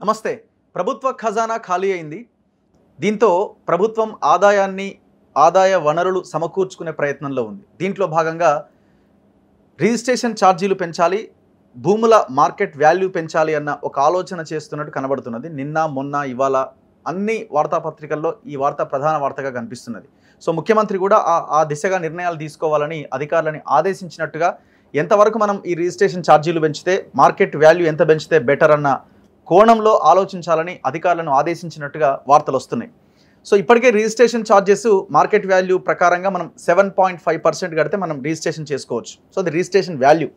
నమస్తే. ప్రభుత్వ ఖజానా ఖాళీ అయింది. దీంతో ప్రభుత్వం ఆదాయ వనరులు సమకూర్చుకునే ప్రయత్నంలో ఉంది. దీంట్లో భాగంగా రిజిస్ట్రేషన్ ఛార్జీలు పెంచాలి, భూముల మార్కెట్ వాల్యూ పెంచాలి అన్న ఒక ఆలోచన చేస్తున్నట్టు కనబడుతున్నది. నిన్న మొన్న ఇవాళ అన్ని వార్తాపత్రికల్లో ఈ వార్త ప్రధాన వార్తగా కనిపిస్తున్నది. సో ముఖ్యమంత్రి కూడా ఆ దిశగా నిర్ణయాలు తీసుకోవాలని అధికారులని ఆదేశించినట్టుగా, ఎంతవరకు మనం ఈ రిజిస్ట్రేషన్ ఛార్జీలు పెంచితే మార్కెట్ వాల్యూ ఎంత పెంచితే బెటర్ అన్న కోణంలో ఆలోచించాలని అధికారులను ఆదేశించినట్టుగా వార్తలు వస్తున్నాయి. సో ఇప్పటికే రిజిస్ట్రేషన్ ఛార్జెస్ మార్కెట్ వాల్యూ ప్రకారంగా మనం 7.5% కడితే మనం రిజిస్ట్రేషన్ చేసుకోవచ్చు. సో అది registration value.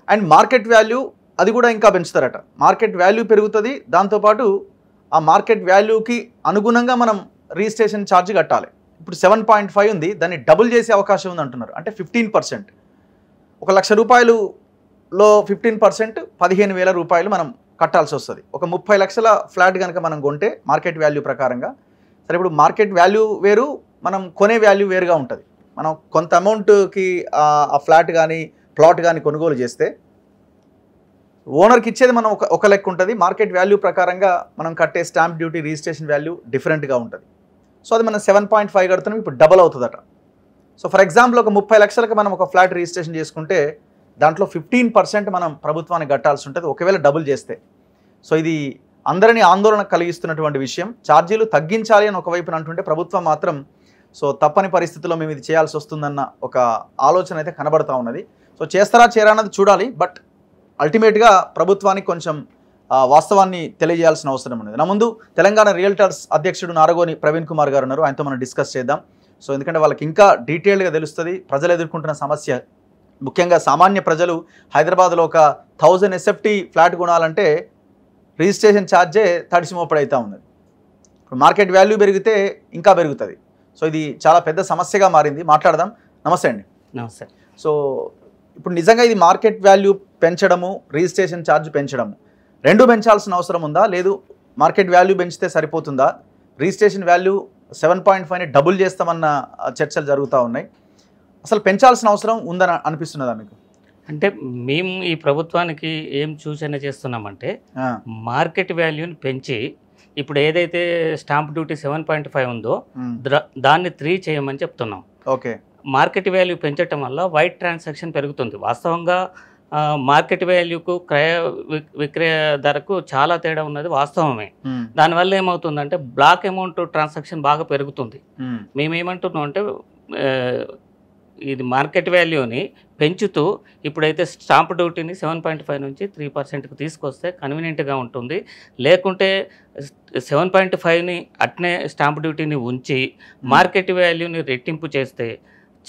And market value అది కూడా ఇంకా పెంచుతారట. మార్కెట్ వాల్యూ పెరుగుతుంది, దాంతోపాటు ఆ మార్కెట్ వాల్యూకి అనుగుణంగా మనం రిజిస్ట్రేషన్ ఛార్జ్ కట్టాలి. ఇప్పుడు 7.5 ఉంది, దాన్ని డబుల్ చేసే అవకాశం ఉంది అంటున్నారు. అంటే 15%. 1 లక్ష రూపాయలులో 15% 15,000 రూపాయలు మనం కట్టాల్సి వస్తుంది. ఒక 30 లక్షల ఫ్లాట్ కనుక మనం కొంటే మార్కెట్ వాల్యూ ప్రకారంగా, సరే ఇప్పుడు మార్కెట్ వాల్యూ వేరు, మనం కొనే వాల్యూ వేరుగా ఉంటుంది. మనం కొంత అమౌంట్కి ఆ ఫ్లాట్ కానీ ప్లాట్ కానీ కొనుగోలు చేస్తే ఓనర్కి ఇచ్చేది మనం ఒక లెక్క ఉంటుంది. మార్కెట్ వాల్యూ ప్రకారంగా మనం కట్టే స్టాంప్ డ్యూటీ, రిజిస్ట్రేషన్ వాల్యూ డిఫరెంట్గా ఉంటుంది. సో అది మనం 7.5 కడుతున్నాం, ఇప్పుడు డబల్ అవుతుందట. సో ఫర్ ఎగ్జాంపుల్ ఒక 30 లక్షలకు మనం ఒక ఫ్లాట్ రిజిస్ట్రేషన్ చేసుకుంటే దాంట్లో 15% మనం ప్రభుత్వానికి కట్టాల్సి ఉంటుంది ఒకవేళ డబుల్ చేస్తే. సో ఇది అందరినీ ఆందోళన కలిగిస్తున్నటువంటి విషయం. ఛార్జీలు తగ్గించాలి అని ఒకవైపున అంటుంటే ప్రభుత్వం మాత్రం సో తప్పని పరిస్థితుల్లో మేము ఇది చేయాల్సి వస్తుందన్న ఒక ఆలోచన అయితే కనబడతా ఉన్నది. సో చేస్తారా చేయరా అన్నది చూడాలి. బట్ అల్టిమేట్గా ప్రభుత్వానికి కొంచెం వాస్తవాన్ని తెలియజేయాల్సిన అవసరం ఉన్నది. నా ముందు తెలంగాణ రియల్టర్స్ అధ్యక్షుడు నారగోని ప్రవీణ్ కుమార్ గారు ఉన్నారు. ఆయనతో మనం డిస్కస్ చేద్దాం. సో ఎందుకంటే వాళ్ళకి ఇంకా డీటెయిల్డ్గా తెలుస్తుంది ప్రజలు ఎదుర్కొంటున్న సమస్య. ముఖ్యంగా సామాన్య ప్రజలు హైదరాబాద్లో ఒక 1000 SFT ఫ్లాట్ కొనాలంటే రిజిస్ట్రేషన్ ఛార్జే తడిసిమోపడైతే ఉన్నది. ఇప్పుడు మార్కెట్ వాల్యూ పెరిగితే ఇంకా పెరుగుతుంది. సో ఇది చాలా పెద్ద సమస్యగా మారింది. మాట్లాడదాం. నమస్తే అండి. నమస్తే. సో ఇప్పుడు నిజంగా ఇది మార్కెట్ వాల్యూ పెంచడము, రిజిస్ట్రేషన్ ఛార్జ్ పెంచడము రెండు పెంచాల్సిన అవసరం ఉందా? లేదు మార్కెట్ వాల్యూ పెంచితే సరిపోతుందా? రిజిస్ట్రేషన్ వాల్యూ 7.5ని డబుల్ చేస్తామన్న చర్చలు జరుగుతూ ఉన్నాయి. అసలు పెంచాల్సిన అవసరం ఉందని అనిపిస్తున్నదా మీకు? అంటే మేము ఈ ప్రభుత్వానికి ఏం సూచన చేస్తున్నామంటే మార్కెట్ వాల్యూని పెంచి ఇప్పుడు ఏదైతే స్టాంప్ డ్యూటీ 7.5 ఉందో దాన్ని 3 చేయమని చెప్తున్నాం. ఓకే. మార్కెట్ వాల్యూ పెంచడం వల్ల వైట్ ట్రాన్సాక్షన్ పెరుగుతుంది. వాస్తవంగా మార్కెట్ వాల్యూకు విక్రయ ధరకు చాలా తేడా ఉన్నది వాస్తవమే. దానివల్ల ఏమవుతుందంటే బ్లాక్ అమౌంట్ ట్రాన్సాక్షన్ బాగా పెరుగుతుంది. మేమేమంటున్నాం అంటే ఇది మార్కెట్ వాల్యూని పెంచుతూ ఇప్పుడైతే స్టాంప్ డ్యూటీని 7.5 నుంచి 3%కి తీసుకొస్తే కన్వీనియంట్గా ఉంటుంది. లేకుంటే 7.5ని అట్నే స్టాంప్ డ్యూటీని ఉంచి మార్కెట్ వాల్యూని రెట్టింపు చేస్తే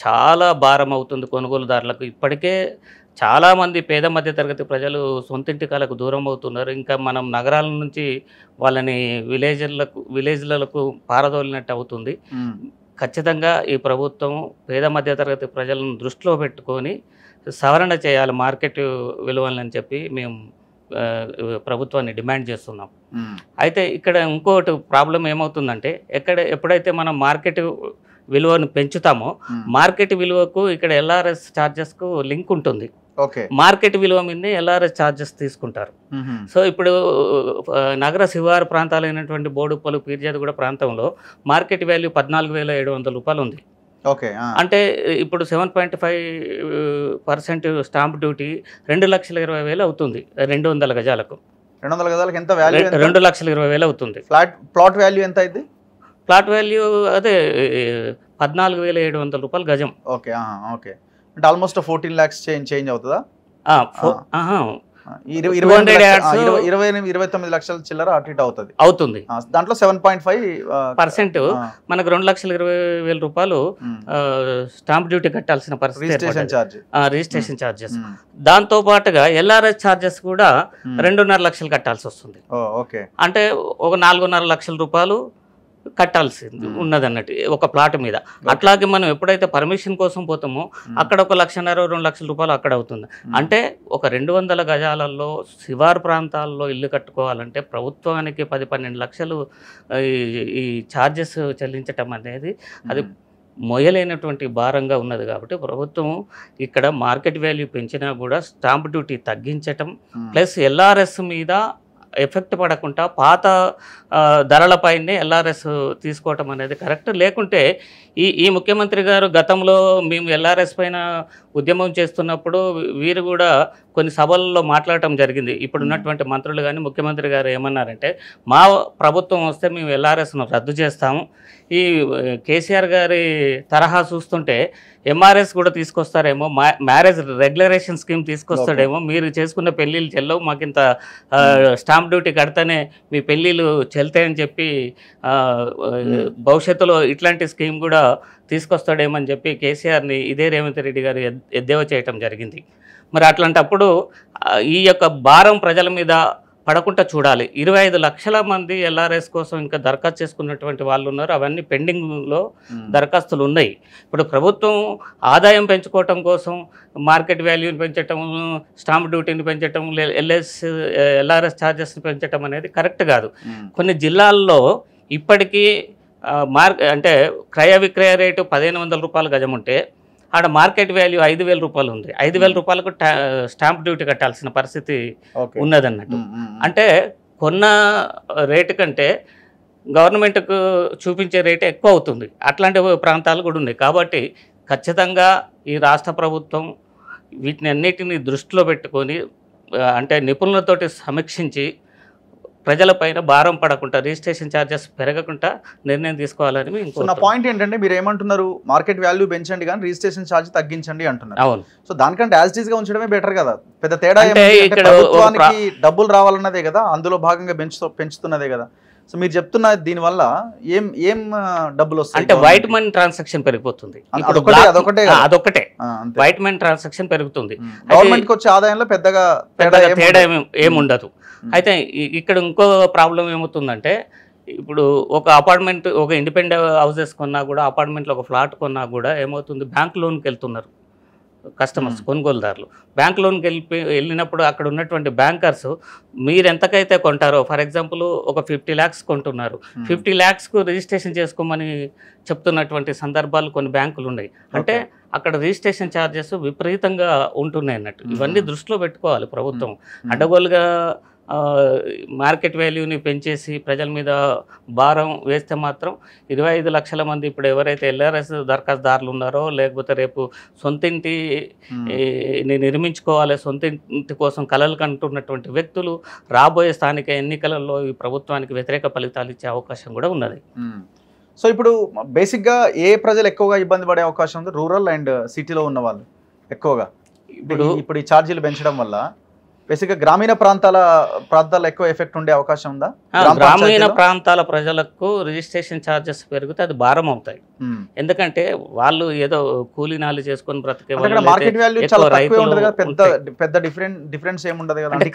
చాలా భారం అవుతుంది కొనుగోలుదారులకు. ఇప్పటికే చాలామంది పేద మధ్యతరగతి ప్రజలు సొంతింటి కళకు దూరం అవుతున్నారు. ఇంకా మనం నగరాల నుంచి వాళ్ళని విలేజ్లకు పారదోలినట్టు అవుతుంది. ఖచ్చితంగా ఈ ప్రభుత్వం పేద మధ్యతరగతి ప్రజలను దృష్టిలో పెట్టుకొని సవరణ చేయాలి మార్కెట్ విలువలని చెప్పి మేము ప్రభుత్వాన్ని డిమాండ్ చేస్తున్నాం. అయితే ఇక్కడ ఇంకోటి ప్రాబ్లం ఏమవుతుందంటే ఎప్పుడైతే మనం మార్కెట్ విలువను పెంచుతామో మార్కెట్ విలువకు ఇక్కడ LRS ఛార్జెస్కు లింక్ ఉంటుంది. మార్కెట్ విలువ మీద LRS ఛార్జెస్ తీసుకుంటారు. సో ఇప్పుడు నగర శివారు ప్రాంతాలైనటువంటి బోడుప్పలు, పీర్జాదిగూడ ప్రాంతంలో మార్కెట్ వాల్యూ 14,700 రూపాయలు ఉంది. అంటే ఇప్పుడు 7.5% స్టాంప్ డ్యూటీ 2,20,000 అవుతుంది. 200 గజాలకు 200 గజాలకు ఎంత వాల్యూ? 2,20,000 అవుతుంది. ప్లాట్ వాల్యూ ఎంత అయింది? ప్లాట్ వాల్యూ అదే 14,700 రూపాయలు గజం. ఓకే. ఓకే. అంటే ఆల్మోస్ట్ 14 lakhs చేంజ్ అవుతుందా? 29 లక్షల చిల్లర అటు ఇటు అవుతుంది. దాంట్లో 7.5% మనకు 2,20,000 రూపాయలు స్టాంప్ డ్యూటీ కట్టాల్సిన పరిస్థితి, రిజిస్ట్రేషన్ ఛార్జెస్. దాంతో పాటుగా LRS ఛార్జెస్ కూడా 2.5 లక్షలు కట్టాల్సి వస్తుంది. అంటే ఒక 4.5 లక్షల రూపాయలు కట్టాల్సింది ఉన్నది అన్నట్టు ఒక ప్లాట్ మీద. అట్లాగే మనం ఎప్పుడైతే పర్మిషన్ కోసం పోతామో అక్కడ 1,50,000 2 లక్షల రూపాయలు అక్కడ అవుతుంది. అంటే ఒక 200 గజాలలో శివారు ప్రాంతాల్లో ఇల్లు కట్టుకోవాలంటే ప్రభుత్వానికి 10-12 లక్షలు ఈ ఛార్జెస్ చెల్లించటం అనేది అది మొయలేనటువంటి భారంగా ఉన్నది. కాబట్టి ప్రభుత్వం ఇక్కడ మార్కెట్ వాల్యూ పెంచినా కూడా స్టాంప్ డ్యూటీ తగ్గించటం ప్లస్ LRS మీద ఎఫెక్ట్ పడకుండా పాత ధరలపైనే ఎల్ఆర్ఎస్ తీసుకోవటం అనేది కరెక్ట్. లేకుంటే ఈ ముఖ్యమంత్రి గారు గతంలో మేము ఎల్ఆర్ఎస్ పైన ఉద్యమం చేస్తున్నప్పుడు వీరు కూడా కొన్ని సభల్లో మాట్లాడటం జరిగింది. ఇప్పుడు ఉన్నటువంటి మంత్రులు కానీ ముఖ్యమంత్రి గారు ఏమన్నారంటే, మా ప్రభుత్వం వస్తే మేము ఎల్ఆర్ఎస్ను రద్దు చేస్తాము, ఈ కేసీఆర్ గారి తరహా చూస్తుంటే ఎంఆర్ఎస్ కూడా తీసుకొస్తారేమో, మ్యారేజ్ రెగ్యులరేషన్ స్కీమ్ తీసుకొస్తాడేమో, మీరు చేసుకున్న పెళ్ళిళ్ళు చెల్లవు, మాకింత స్టాంప్ డ్యూటీ కడితేనే మీ పెళ్ళిళ్ళు చెల్తాయని చెప్పి భవిష్యత్తులో ఇట్లాంటి స్కీమ్ కూడా తీసుకొస్తాడేమని చెప్పి కేసీఆర్ని ఇదే రేవంత్ రెడ్డి గారు ఎద్దేవా చేయటం జరిగింది. మరి అట్లాంటప్పుడు ఈ యొక్క భారం ప్రజల మీద పడకుండా చూడాలి. 25 లక్షల మంది ఎల్ఆర్ఎస్ కోసం ఇంకా దరఖాస్తు చేసుకున్నటువంటి వాళ్ళు ఉన్నారు. అవన్నీ పెండింగ్లో దరఖాస్తులు ఉన్నాయి. ఇప్పుడు ప్రభుత్వం ఆదాయం పెంచుకోవటం కోసం మార్కెట్ వాల్యూని పెంచటం, స్టాంప్ డ్యూటీని పెంచటం, ఎల్ఆర్ఎస్ ఛార్జెస్ని పెంచటం అనేది కరెక్ట్ కాదు. కొన్ని జిల్లాల్లో ఇప్పటికీ అంటే క్రయ విక్రయ రేటు 1500 రూపాయలు గజం ఉంటే ఆడ మార్కెట్ వాల్యూ 5000 రూపాయలు ఉంది. 5000 రూపాయలకు స్టాంప్ డ్యూటీ కట్టాల్సిన పరిస్థితి ఉన్నదన్నట్టు. అంటే కొన్న రేటు కంటే గవర్నమెంట్కు చూపించే రేటు ఎక్కువ అవుతుంది. అట్లాంటి ప్రాంతాలు కూడా ఉన్నాయి. కాబట్టి ఖచ్చితంగా ఈ రాష్ట్ర ప్రభుత్వం వీటిని అన్నిటిని దృష్టిలో పెట్టుకొని అంటే నిపుణులతోటి సమీక్షించి ప్రజలపైన భారం పడకుండా రిజిస్ట్రేషన్ ఛార్జెస్ పెరగకుండా నిర్ణయం తీసుకోవాలని. నా పాయింట్ ఏంటంటే మీరు ఏమంటున్నారు, మార్కెట్ వాల్యూ పెంచండి కానీ రిజిస్ట్రేషన్ ఛార్జ్ తగ్గించండి అంటున్నారు. అవును. సో దానికంటే యాజ్ ఇట్ ఈస్ గా ఉంచడమే బెటర్ కదా. పెద్ద తేడా ప్రభుత్వానికి డబ్బులు రావాలన్నదే కదా, అందులో భాగంగా పెంచుతున్నదే కదా. సో మీరు చెప్తున్న దీనివల్ల ఏం డబ్బులు వస్తాయి అంటే వైట్ మనీ ట్రాన్సాక్షన్ పెరిగిపోతుంది. అదొకటే వైట్ మనీ ట్రాన్సాక్షన్ పెరుగుతుంది. గవర్నమెంట్కి వచ్చే ఆదాయంలో పెద్దగా తేడా ఏముండదు. అయితే ఇక్కడ ఇంకో ప్రాబ్లం ఏమవుతుందంటే, ఇప్పుడు ఒక అపార్ట్మెంట్, ఒక ఇండిపెండెంట్ హౌసెస్ కొన్నా కూడా, అపార్ట్మెంట్లో ఒక ఫ్లాట్ కొన్నా కూడా ఏమవుతుంది, బ్యాంక్ లోన్కి వెళ్తున్నారు కస్టమర్స్, కొనుగోలుదారులు. బ్యాంక్ లోన్కి వెళ్ళినప్పుడు అక్కడ ఉన్నటువంటి బ్యాంకర్స్ మీరు ఎంతకైతే కొంటారో, ఫర్ ఎగ్జాంపుల్ ఒక 50 lakhs కొంటున్నారు, 50 lakhsకు రిజిస్ట్రేషన్ చేసుకోమని చెప్తున్నటువంటి సందర్భాలు కొన్ని బ్యాంకులు ఉన్నాయి. అంటే అక్కడ రిజిస్ట్రేషన్ ఛార్జెస్ విపరీతంగా ఉంటున్నాయి అన్నట్టు. ఇవన్నీ దృష్టిలో పెట్టుకోవాలి ప్రభుత్వం. అడ్డగోలుగా మార్కెట్ వాల్యూని పెంచేసి ప్రజల మీద భారం వేస్తే మాత్రం 25 లక్షల మంది ఇప్పుడు ఎవరైతే ఎల్ఆర్ఎస్ దరఖాస్తుదారులు ఉన్నారో, లేకపోతే రేపు సొంతింటిని నిర్మించుకోవాలి, సొంతింటి కోసం కలలు కంటున్నటువంటి వ్యక్తులు రాబోయే స్థానిక ఎన్నికలలో ఈ ప్రభుత్వానికి వ్యతిరేక ఫలితాలు ఇచ్చే అవకాశం కూడా ఉన్నది. సో ఇప్పుడు బేసిక్గా ఏ ప్రజలు ఎక్కువగా ఇబ్బంది పడే అవకాశం ఉంది? రూరల్ అండ్ సిటీలో ఉన్న వాళ్ళు ఎక్కువగా. ఇప్పుడు ఈ ఛార్జీలు పెంచడం వల్ల బేసిక్గా గ్రామీణ ప్రాంతాల్లో ఎక్కువ ఎఫెక్ట్ ఉండే అవకాశం ఉందా? గ్రామీణ ప్రాంతాల ప్రజలకు రిజిస్ట్రేషన్ ఛార్జెస్ పెరిగితే అది భారం అవుతాయి. ఎందుకంటే వాళ్ళు ఏదో కూలీనాలు చేసుకొని బ్రతికే మార్కెట్ వాల్యూ చాలా తక్కువే ఉంటుంది కదా, పెద్ద డిఫరెన్స్ ఏముండదు కదా. అంటే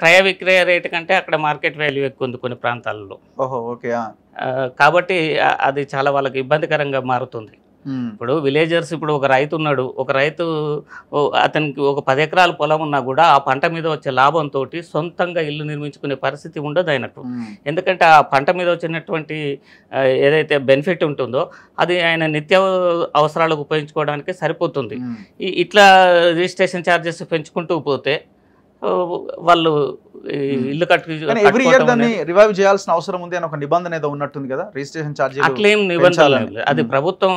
క్రయ విక్రయ రేటు కంటే అక్కడ మార్కెట్ వాల్యూ ఎక్కువ ఉంది కొన్ని ప్రాంతాలలో. కాబట్టి అది చాలా వాళ్ళకి ఇబ్బందికరంగా మారుతుంది. ఇప్పుడు విలేజర్స్, ఇప్పుడు ఒక రైతు ఉన్నాడు, ఒక రైతు అతనికి ఒక 10 ఎకరాల పొలం ఉన్నా కూడా ఆ పంట మీద వచ్చే లాభంతో సొంతంగా ఇల్లు నిర్మించుకునే పరిస్థితి ఉండదు ఆయనకు. ఎందుకంటే ఆ పంట మీద వచ్చినటువంటి ఏదైతే బెనిఫిట్ ఉంటుందో అది ఆయన నిత్య అవసరాలకు ఉపయోగించుకోవడానికి సరిపోతుంది. ఇట్లా రిజిస్ట్రేషన్ ఛార్జెస్ పెంచుకుంటూ పోతే వాళ్ళు ఇల్లు ఎవ్రీ ఇయర్ దాన్ని రివైవ్ చేయాల్సిన అవసరం ఉంది అని ఒక నిబంధన ఏదో ఉన్నట్టుంది కదా రిజిస్ట్రేషన్ ఛార్జ్. అట్లేం నిబంధన అది ప్రభుత్వం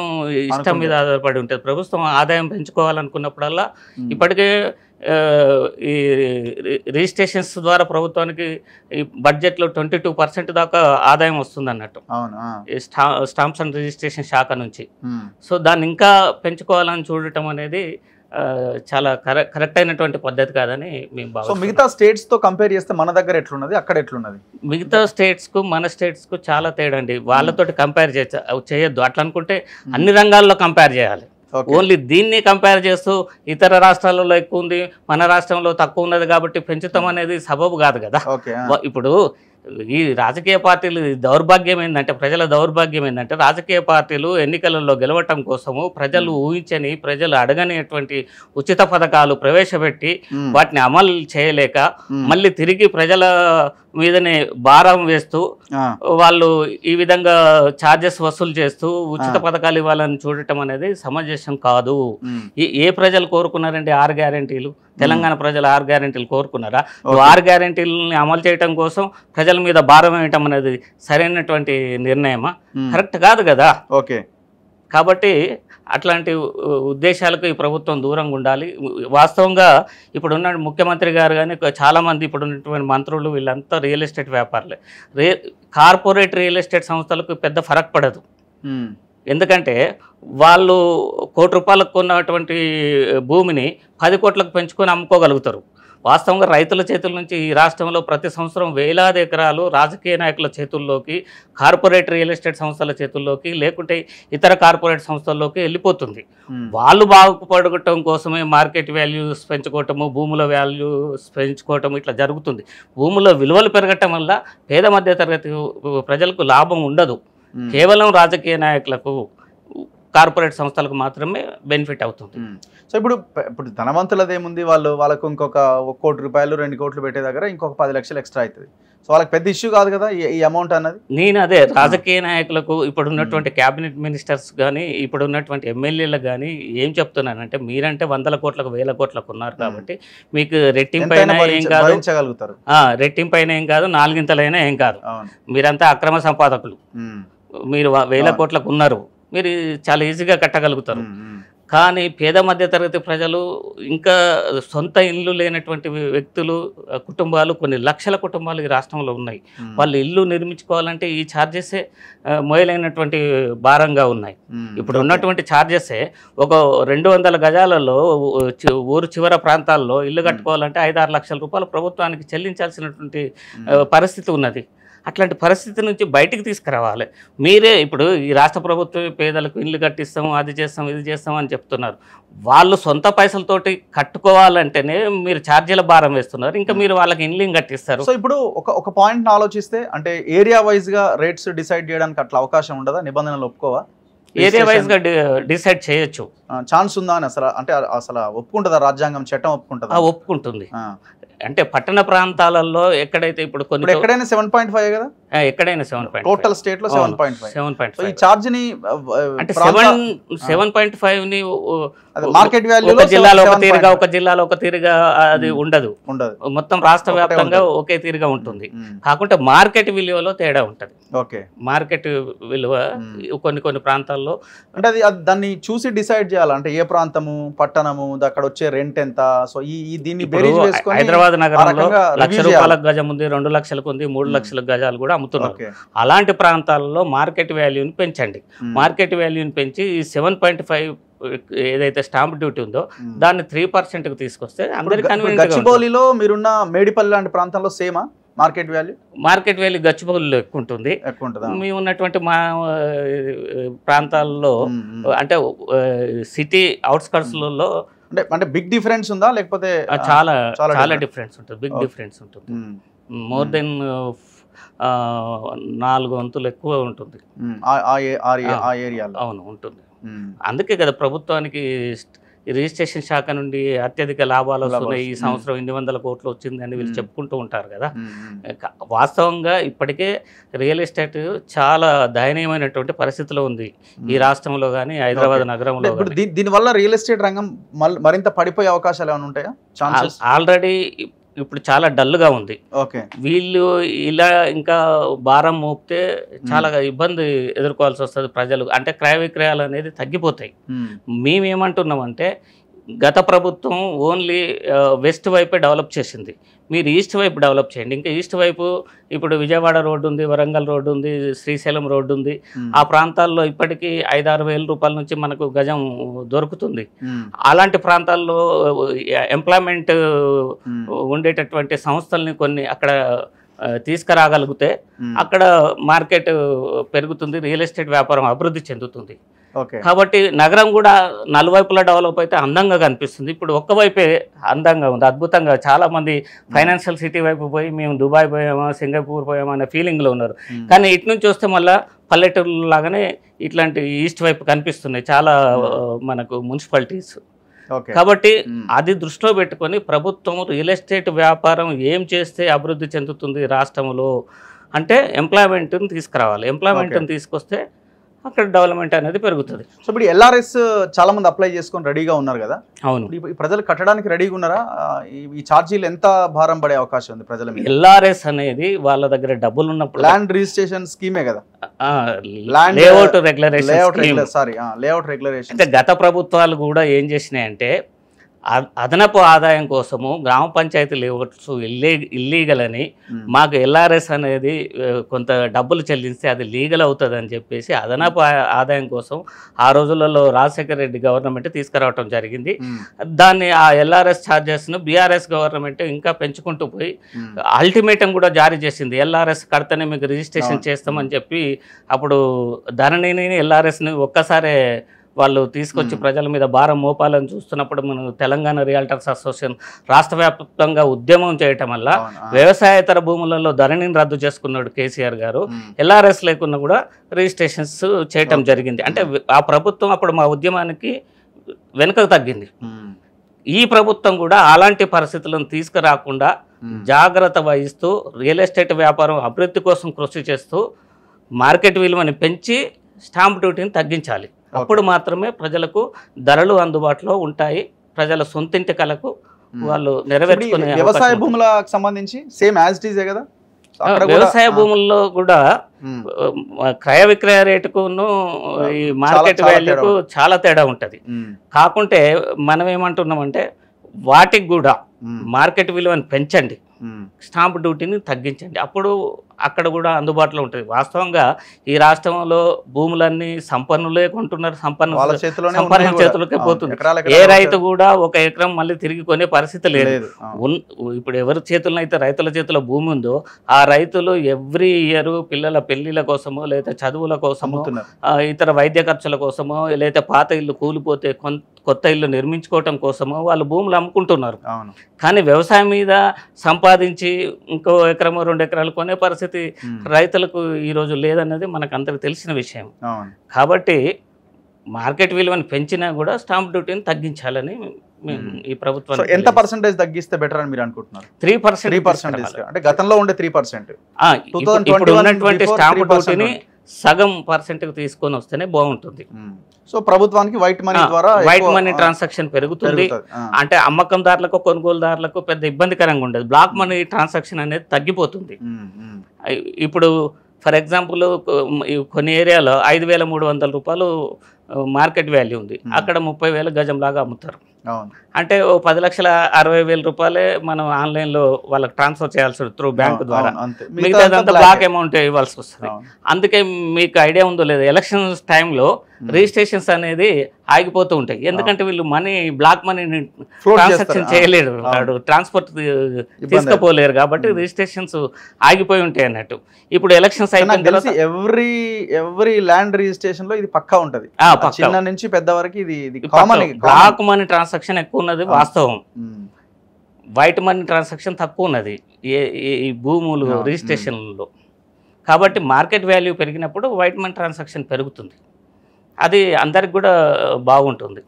ఇష్టం మీద ఆధారపడి ఉంటుంది. ప్రభుత్వం ఆదాయం పెంచుకోవాలనుకున్నప్పుడల్లా ఇప్పటికే ఈ రిజిస్ట్రేషన్స్ ద్వారా ప్రభుత్వానికి ఈ బడ్జెట్లో 22% దాకా ఆదాయం వస్తుంది అన్నట్టు స్టాంప్స్ అండ్ రిజిస్ట్రేషన్ శాఖ నుంచి. సో దాన్ని ఇంకా పెంచుకోవాలని చూడటం అనేది చాలా కరెక్ట్ అయినటువంటి పద్ధతి కాదని మేము భావిస్తాం. మిగతా స్టేట్స్ తో కంపేర్ చేస్తే మన దగ్గర ఎట్లున్నది, అక్కడ ఎట్లున్నది? మిగతా స్టేట్స్ కు మన స్టేట్స్ కు చాలా తేడా అండి. వాళ్ళతోటి కంపేర్ చేయొద్దు. అట్లా అనుకుంటే అన్ని రంగాల్లో కంపేర్ చేయాలి. ఓన్లీ దీన్ని కంపేర్ చేస్తూ ఇతర రాష్ట్రాలలో ఎక్కువ ఉంది, మన రాష్ట్రంలో తక్కువ ఉన్నది కాబట్టి పెంచుతాం అనేది సబబు కాదు కదా. ఇప్పుడు ఈ రాజకీయ పార్టీలు దౌర్భాగ్యం ఏంటంటే, ప్రజల దౌర్భాగ్యం ఏంటంటే, రాజకీయ పార్టీలు ఎన్నికలలో గెలవటం కోసము ప్రజలు ఊహించని, ప్రజలు అడగనేటువంటి ఉచిత పథకాలు ప్రవేశపెట్టి వాటిని అమలు చేయలేక మళ్ళీ తిరిగి ప్రజల మీదనే భారం వేస్తూ వాళ్ళు ఈ విధంగా ఛార్జెస్ వసూలు చేస్తూ ఉచిత పథకాలు ఇవ్వాలని చూడటం అనేది సమంజసం కాదు. ఏ ప్రజలు కోరుకున్నారండి 6 గ్యారెంటీలు? తెలంగాణ ప్రజలు 6 గ్యారెంటీలు కోరుకున్నారా? 6 గ్యారెంటీలని అమలు చేయడం కోసం ప్రజల మీద భారం వేయటం అనేది సరైనటువంటి నిర్ణయమా? కరెక్ట్ కాదు కదా. ఓకే. కాబట్టి అట్లాంటి ఉద్దేశాలకు ఈ ప్రభుత్వం దూరంగా ఉండాలి. వాస్తవంగా ఇప్పుడున్న ముఖ్యమంత్రి గారు కానీ చాలామంది ఇప్పుడున్నటువంటి మంత్రులు వీళ్ళంతా రియల్ ఎస్టేట్ వ్యాపారులే. కార్పొరేట్ రియల్ ఎస్టేట్ సంస్థలకు పెద్ద ఫరక్ పడదు. ఎందుకంటే వాళ్ళు ₹1 కొన్నటువంటి భూమిని 10 కోట్లకు పెంచుకొని అమ్ముకోగలుగుతారు. వాస్తవంగా రైతుల చేతుల నుంచి ఈ రాష్ట్రంలో ప్రతి సంవత్సరం వేలాది ఎకరాలు రాజకీయ నాయకుల చేతుల్లోకి, కార్పొరేట్ రియల్ ఎస్టేట్ సంస్థల చేతుల్లోకి, లేకుంటే ఇతర కార్పొరేట్ సంస్థల్లోకి వెళ్ళిపోతుంది. వాళ్ళు బాగుపడటం కోసమే మార్కెట్ వాల్యూస్ పెంచుకోవటము, భూముల వాల్యూస్ పెంచుకోవటం ఇట్లా జరుగుతుంది. భూముల విలువలు పెరగటం వల్ల పేద మధ్యతరగతి ప్రజలకు లాభం ఉండదు. కేవలం రాజకీయ నాయకులకు, కార్పొరేట్ సంస్థలకు మాత్రమే బెనిఫిట్ అవుతుంది. సో ఇప్పుడు ధనవంతులది ఏముంది, వాళ్ళకు ఇంకొక ₹1 కోటి, ₹2 కోట్లు పెట్టే దగ్గర ఇంకొక 10 లక్షలు ఎక్స్ట్రా అవుతుంది. సో వాళ్ళకి పెద్ద ఇష్యూ కాదు కదా ఈ అమౌంట్ అన్నది. నేను అదే రాజకీయ నాయకులకు, ఇప్పుడు ఉన్నటువంటి క్యాబినెట్ మినిస్టర్స్ కానీ, ఇప్పుడు ఉన్నటువంటి ఎమ్మెల్యేలకు కానీ ఏం చెప్తున్నానంటే, మీరంటే 100 కోట్లకు 1000 కోట్లకు ఉన్నారు కాబట్టి మీకు రెట్టింపైన ఏం కాదు, రెట్టింపైన ఏం కాదు, 4 ఇంతలైనా ఏం కాదు. మీరంతా అక్రమ సంపాదకులు, మీరు 1000 కోట్లకు ఉన్నారు, మీరు చాలా ఈజీగా కట్టగలుగుతారు. కానీ పేద మధ్యతరగతి ప్రజలు, ఇంకా సొంత ఇల్లు లేనటువంటి వ్యక్తులు, కుటుంబాలు, కొన్ని లక్షల కుటుంబాలు ఈ రాష్ట్రంలో ఉన్నాయి. వాళ్ళు ఇల్లు నిర్మించుకోవాలంటే ఈ ఛార్జెసే మొదలైనటువంటి భారంగా ఉన్నాయి. ఇప్పుడు ఉన్నటువంటి ఛార్జెసే ఒక 200 గజాలలో ఊరు చివర ప్రాంతాల్లో ఇల్లు కట్టుకోవాలంటే 5-6 లక్షల రూపాయలు ప్రభుత్వానికి చెల్లించాల్సినటువంటి పరిస్థితి ఉన్నది. అట్లాంటి పరిస్థితి నుంచి బయటికి తీసుకురావాలి. మీరే ఇప్పుడు ఈ రాష్ట్ర ప్రభుత్వం పేదలకు ఇల్లు కట్టిస్తాము, అది చేస్తాం, ఇది చేస్తాం అని చెప్తున్నారు. వాళ్ళు సొంత పైసలతోటి కట్టుకోవాలంటేనే మీరు ఛార్జీల భారం వేస్తున్నారు, ఇంకా మీరు వాళ్ళకి ఇల్లు కట్టిస్తారు. సో ఇప్పుడు ఒక పాయింట్ని ఆలోచిస్తే, అంటే ఏరియా వైజ్గా రేట్స్ డిసైడ్ చేయడానికి అట్లా అవకాశం ఉండదా? నిబంధనలు ఒప్పుకోవా? ఏరియా వైజ్గా డిసైడ్ చేయొచ్చు. ఛాన్స్ ఉందా అని అసలు ఒప్పుకుంటుందా? రాజ్యాంగం చట్టం ఒప్పుకుంటుందా? ఒప్పుకుంటుంది. అంటే పట్టణ ప్రాంతాలలో ఎక్కడైతే ఇప్పుడు కొన్ని ఎక్కడైనా 7.5 కదా, ఎక్కడైనా 7.5, టోటల్ స్టేట్ లో 7.5. ఈ చార్జ్ ని అంటే 7.5 ని మార్కెట్ వాల్యూ ఒక జిల్లాలో ఒక తీరుగా, ఒక జిల్లాలో ఒక తీరుగా అది ఉండదు. మొత్తం రాష్ట్ర వ్యాప్తంగా ఒకే తీరుగా ఉంటుంది. కాకుంటే మార్కెట్ విలువలో తేడా ఉంటది. ఓకే. మార్కెట్ విలువ కొన్ని ప్రాంతాల్లో అంటే అది దాన్ని చూసి డిసైడ్ చేయాలి. అంటే ఏ ప్రాంతము, పట్టణము, అక్కడ వచ్చే రెంట్ ఎంత. సో ఈ దీన్ని బేరీజ్ వేసుకొని హైదరాబాద్ నగరంలో ₹1,00,000 గజం ఉంది, 2 లక్షలకు ఉంది, 3 లక్షల గజాలు కూడా అమ్ముతున్నారు. అలాంటి ప్రాంతాల్లో మార్కెట్ వాల్యూని పెంచండి. మార్కెట్ వాల్యూని పెంచి ఈ 7.5 ఏదైతే స్టాంప్ డ్యూటీ ఉందో దాన్ని 3%కి తీసుకొస్తే అందరికీ కన్వీనియంట్. గచ్చిబౌలిలో మీరున్న మేడిపల్లి లాంటి ప్రాంతాల్లో సేమా మార్కెట్ వాల్యూ? మార్కెట్ వాల్యూ గచ్చిబౌలిలో ఎక్కువ ఉంటుంది. మేము ఉన్నటువంటి మా ప్రాంతాల్లో అంటే సిటీ అవుట్స్కట్స్లలో అంటే బిగ్ డిఫరెన్స్ ఉందా, లేకపోతే చాలా డిఫరెన్స్ ఉంటుంది? బిగ్ డిఫరెన్స్ ఉంటుంది. మోర్ దెన్ 4 వంతులు ఎక్కువ ఉంటుంది అవును, ఉంటుంది. అందుకే కదా ప్రభుత్వానికి రిజిస్ట్రేషన్ శాఖ నుండి అత్యధిక లాభాలు వస్తున్నాయి, ఈ సంవత్సరం 800 కోట్లు వచ్చింది అని వీళ్ళు చెప్పుకుంటూ ఉంటారు కదా. వాస్తవంగా ఇప్పటికే రియల్ ఎస్టేట్ చాలా దయనీయమైనటువంటి పరిస్థితిలో ఉంది ఈ రాష్ట్రంలో కానీ, హైదరాబాద్ నగరంలో. దీనివల్ల రియల్ ఎస్టేట్ రంగం మరింత పడిపోయే అవకాశాలు ఏమైనా ఉంటాయా? ఆల్రెడీ ఇప్పుడు చాలా డల్గా ఉంది. వీళ్ళు ఇలా ఇంకా భారం మోపితే చాలా ఇబ్బంది ఎదుర్కోవాల్సి వస్తుంది ప్రజలు. అంటే క్రయ విక్రయాలు అనేది తగ్గిపోతాయి. మేమేమంటున్నామంటే, గత ప్రభుత్వం ఓన్లీ వెస్ట్ వైపే డెవలప్ చేసింది, మీరు ఈస్ట్ వైపు డెవలప్ చేయండి. ఇంకా ఈస్ట్ వైపు ఇప్పుడు విజయవాడ రోడ్డు ఉంది, వరంగల్ రోడ్డు ఉంది, శ్రీశైలం రోడ్డు ఉంది. ఆ ప్రాంతాల్లో ఇప్పటికీ 5-6 వేల రూపాయల నుంచి మనకు గజం దొరుకుతుంది. అలాంటి ప్రాంతాల్లో ఎంప్లాయ్మెంట్ ఉండేటటువంటి సంస్థల్ని కొన్ని అక్కడ తీసుకురాగలిగితే అక్కడ మార్కెట్ పెరుగుతుంది, రియల్ ఎస్టేట్ వ్యాపారం అభివృద్ధి చెందుతుంది. కాబట్టి నగరం కూడా నలువైపులా డెవలప్ అయితే అందంగా కనిపిస్తుంది. ఇప్పుడు ఒక్కవైపే అందంగా ఉంది, అద్భుతంగా. చాలా మంది ఫైనాన్షియల్ సిటీ వైపు పోయి మేము దుబాయ్ పోయామా, సింగపూర్ పోయామా అనే ఫీలింగ్లో ఉన్నారు. కానీ ఇటు నుంచి వస్తే మళ్ళీ పల్లెటూరు లాగానే ఇట్లాంటి ఈస్ట్ వైపు కనిపిస్తున్నాయి చాలా మనకు మున్సిపాలిటీస్. కాబట్టి అది దృష్టిలో పెట్టుకొని ప్రభుత్వం రియల్ ఎస్టేట్ వ్యాపారం ఏం చేస్తే అభివృద్ధి చెందుతుంది రాష్ట్రంలో అంటే ఎంప్లాయ్మెంట్ని తీసుకురావాలి. ఎంప్లాయ్మెంట్ని తీసుకొస్తే అక్కడ డెవలప్మెంట్ అనేది పెరుగుతుంది. సో ఇప్పుడు ఎల్ఆర్ఎస్ చాలా మంది అప్లై చేసుకొని రెడీగా ఉన్నారు కదా, అవును. ఈ ప్రజలు కట్టడానికి రెడీగా ఉన్నారా? ఈ ఛార్జీలు ఎంత భారం పడే అవకాశం ఉంది ప్రజల మీద? ఎల్ఆర్ఎస్ అనేది వాళ్ళ దగ్గర డబ్బులు ఉన్నప్పుడు ల్యాండ్ రిజిస్ట్రేషన్ స్కీమే కదా, లేఅవుట్ రెగ్యులరేషన్. లేఅవుట్ రెగ్యులరేషన్. అయితే గత ప్రభుత్వాలు కూడా ఏం చేసినాయంటే అదనపు ఆదాయం కోసము గ్రామ పంచాయతీ లేఅవుట్స్ ఇల్లీగల్ అని మాకు ఎల్ఆర్ఎస్ అనేది కొంత డబ్బులు చెల్లిస్తే అది లీగల్ అవుతుంది అని చెప్పేసి అదనపు ఆదాయం కోసం ఆ రోజులలో రాజశేఖర రెడ్డి గవర్నమెంట్ తీసుకురావడం జరిగింది. దాన్ని ఆ ఎల్ఆర్ఎస్ ఛార్జెస్ను బీఆర్ఎస్ గవర్నమెంట్ ఇంకా పెంచుకుంటూ పోయి అల్టిమేటం కూడా జారీ చేసింది. ఎల్ఆర్ఎస్ కడితేనే మీకు రిజిస్ట్రేషన్ చేస్తామని చెప్పి అప్పుడు ధరణిని ఎల్ఆర్ఎస్ని ఒక్కసారే వాళ్ళు తీసుకొచ్చి ప్రజల మీద భారం మోపాలని చూస్తున్నప్పుడు మనం తెలంగాణ రియల్టర్స్ అసోసియేషన్ రాష్ట్ర వ్యాప్తంగా ఉద్యమం చేయటం వల్ల వ్యవసాయేతర భూములలో ధరణిని రద్దు చేసుకున్నాడు కేసీఆర్ గారు. ఎల్ఆర్ఎస్ లేకున్నా కూడా రిజిస్ట్రేషన్స్ చేయటం జరిగింది. అంటే ఆ ప్రభుత్వం అప్పుడు మా ఉద్యమానికి వెనుకకు తగ్గింది. ఈ ప్రభుత్వం కూడా అలాంటి పరిస్థితులను తీసుకురాకుండా జాగ్రత్త వహిస్తూ రియల్ ఎస్టేట్ వ్యాపారం అభివృద్ధి కోసం కృషి చేస్తూ మార్కెట్ విలువని పెంచి స్టాంప్ డ్యూటీని తగ్గించాలి. అప్పుడు మాత్రమే ప్రజలకు ధరలు అందుబాటులో ఉంటాయి. ప్రజల సొంతింటి కలకు వాళ్ళు నెరవేర్చుకునే వ్యవసాయ భూములకు సంబంధించి సేమ్ యాజ్ ఇట్ ఈజ్ కదా. వ్యవసాయ భూముల్లో కూడా క్రయ విక్రయ రేటుకును ఈ మార్కెట్ వాల్యూకు చాలా తేడా ఉంటుంది. కాకుంటే మనం ఏమంటున్నామంటే వాటికి కూడా మార్కెట్ విలువను పెంచండి, స్టాంప్ డ్యూటీని తగ్గించండి, అప్పుడు అక్కడ కూడా అందుబాటులో ఉంటుంది. వాస్తవంగా ఈ రాష్ట్రంలో భూములన్నీ సంపన్నులే కొంటున్నారు, సంపన్న చేతులకే పోతుంది. ఏ రైతు కూడా ఒక ఎకరం మళ్ళీ తిరిగి కొనే పరిస్థితి లేదు. ఇప్పుడు ఎవరి చేతుల్లో అయితే రైతుల చేతిలో భూమి ఉందో ఆ రైతులు ఎవ్రీ ఇయర్ పిల్లల పెళ్లిళ్ళ కోసమో లేదా చదువుల కోసమో ఇతర వైద్య ఖర్చుల కోసమో లేదా పాత ఇల్లు కూలిపోతే కొత్త ఇల్లు నిర్మించుకోవటం కోసమో వాళ్ళు భూములు అమ్ముకుంటున్నారు. కానీ వ్యవసాయం మీద సంపాదించి ఇంకో ఎకరమో 2 ఎకరాలు కొనే పరిస్థితి రైతులకు ఈరోజు లేదన్నది మనకు అందరికి తెలిసిన విషయం. కాబట్టి మార్కెట్ విలువను పెంచినా కూడా స్టాంప్ డ్యూటీని తగ్గించాలని ఈ ప్రభుత్వం. ఎంత పర్సెంటేజ్ తగ్గిస్తే బెటర్ అని మీరు అనుకుంటున్నారు? 3%. అంటే గతంలో ఉండే 3%. ఇప్పుడు ఉన్నటువంటి స్టాంప్ డ్యూటీని సగం పర్సెంట్కి తీసుకొని వస్తేనే బాగుంటుంది. సో ప్రభుత్వానికి వైట్ మనీ ట్రాన్సాక్షన్ పెరుగుతుంది. అంటే అమ్మకందారులకు కొనుగోలుదారులకు పెద్ద ఇబ్బందికరంగా ఉండదు. బ్లాక్ మనీ ట్రాన్సాక్షన్ అనేది తగ్గిపోతుంది. ఇప్పుడు ఫర్ ఎగ్జాంపుల్ కొన్ని ఏరియాలో 5,300 రూపాయలు మార్కెట్ వాల్యూ ఉంది, అక్కడ 30,000 గజం లాగా అమ్ముతారు. అంటే ఓ 10,60,000 రూపాయలే మనం ఆన్లైన్లో వాళ్ళకి ట్రాన్స్ఫర్ చేయాల్సి వస్తుంది త్రూ బ్యాంక్ ద్వారా. మిగతాదంతా బ్లాక్ అమౌంట్ ఇవ్వాల్సి వస్తుంది. అందుకే మీకు ఐడియా ఉందో లేదు, ఎలక్షన్స్ టైంలో రిజిస్ట్రేషన్స్ అనేది ఆగిపోతూ ఉంటాయి. ఎందుకంటే వీళ్ళు బ్లాక్ మనీని ట్రాన్సాక్షన్ చేయలేరు, ట్రాన్స్పోర్ట్ తీసుకుపోలేరు కాబట్టి రిజిస్ట్రేషన్స్ ఆగిపోయి ఉంటాయి అన్నట్టు. ఇప్పుడు ఎలక్షన్స్ అయిపోయిన తర్వాత ఎవ్రీ ల్యాండ్ రిజిస్ట్రేషన్ లో ఇది పక్కా ఉంటది, చిన్న నుంచి పెద్ద వరకు ఇది బ్లాక్ మనీ ట్రాన్సాక్షన్ ఎక్కువ ఉన్నది వాస్తవం. వైట్ మనీ ట్రాన్సాక్షన్ తక్కువ ఉన్నది ఈ భూములు రిజిస్ట్రేషన్లో. కాబట్టి మార్కెట్ వాల్యూ పెరిగినప్పుడు వైట్ మనీ ట్రాన్సాక్షన్ పెరుగుతుంది, అది అందరికి కూడా బాగుంటుంది.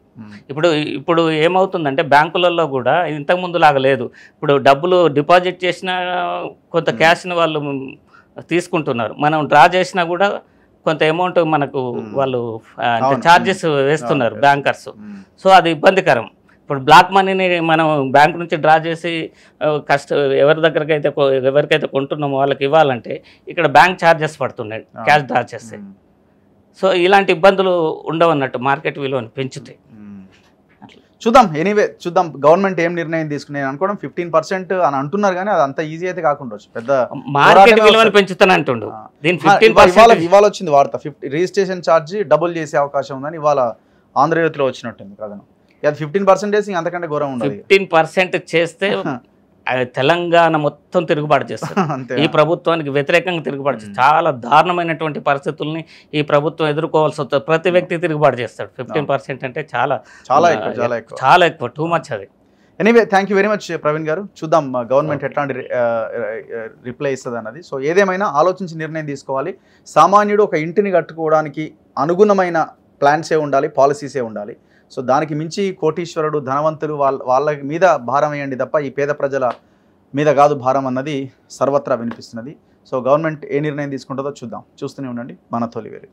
ఇప్పుడు ఏమవుతుందంటే బ్యాంకులలో కూడా ఇంతకుముందు లాగా లేదు. ఇప్పుడు డబ్బులు డిపాజిట్ చేసినా కొంత క్యాష్ని వాళ్ళు తీసుకుంటున్నారు, మనం డ్రా చేసినా కూడా కొంత అమౌంట్ మనకు వాళ్ళు ఛార్జెస్ వేస్తున్నారు బ్యాంకర్స్. సో అది ఇబ్బందికరం. ఇప్పుడు బ్లాక్ మనీని మనం బ్యాంక్ నుంచి డ్రా చేసి ఎవరికైతే కొంటున్నామో వాళ్ళకి ఇవ్వాలంటే ఇక్కడ బ్యాంక్ ఛార్జెస్ పడుతున్నాయి క్యాష్ డ్రా చేస్తే. సో ఇలాంటి ఇబ్బందులు ఉండవన్నట్టు మార్కెట్ విలువను పెంచుతాయి. చూద్దాం, ఎనీవే చూద్దాం గవర్నమెంట్ ఏం నిర్ణయం తీసుకునే అనుకోవడం. 15% అని అంటున్నారు కానీ అది అంత ఈజీ అయితే కాకుండా పెద్ద మార్కెట్ విలువను పెంచుతాను అంటుండు. ఇవాళ వచ్చింది వార్త, రిజిస్ట్రేషన్ ఛార్జ్ డబుల్ చేసే అవకాశం ఉందని ఇవాళ ఆంధ్రజ్యోతిలో వచ్చినట్టుంది కదా. అది 15% అంతకంటే ఘోరం ఉండదు. 15% చేస్తే తెలంగాణ మొత్తం తిరుగుబాటు చేస్తారు. ఈ ప్రభుత్వానికి వ్యతిరేకంగా తిరుగుబాటు చేస్తారు. చాలా దారుణమైనటువంటి పరిస్థితుల్ని ఈ ప్రభుత్వం ఎదుర్కోవాల్సి వస్తుంది. ప్రతి వ్యక్తి తిరుగుబాటు చేస్తాడు. 15% అంటే చాలా ఎక్కువ, టూ మచ్ అది. Anyway thank you very much Praveen గారు. చూద్దాం గవర్నమెంట్ ఎట్లాంటి రిప్లై ఇస్తుంది అన్నది. సో ఏదేమైనా ఆలోచించి నిర్ణయం తీసుకోవాలి. సామాన్యుడు ఒక ఇంటిని కట్టుకోవడానికి అనుగుణమైన ప్లాన్సే ఉండాలి, పాలసీసే ఉండాలి. సో దానికి మించి కోటీశ్వరుడు ధనవంతులు వాళ్ళ మీద భారం వేయండి తప్ప ఈ పేద ప్రజల మీద కాదు భారం అన్నది సర్వత్రా వినిపిస్తున్నది. సో గవర్నమెంట్ ఏ నిర్ణయం తీసుకుంటుందో చూద్దాం. చూస్తూనే ఉండండి మన తొలివేలు.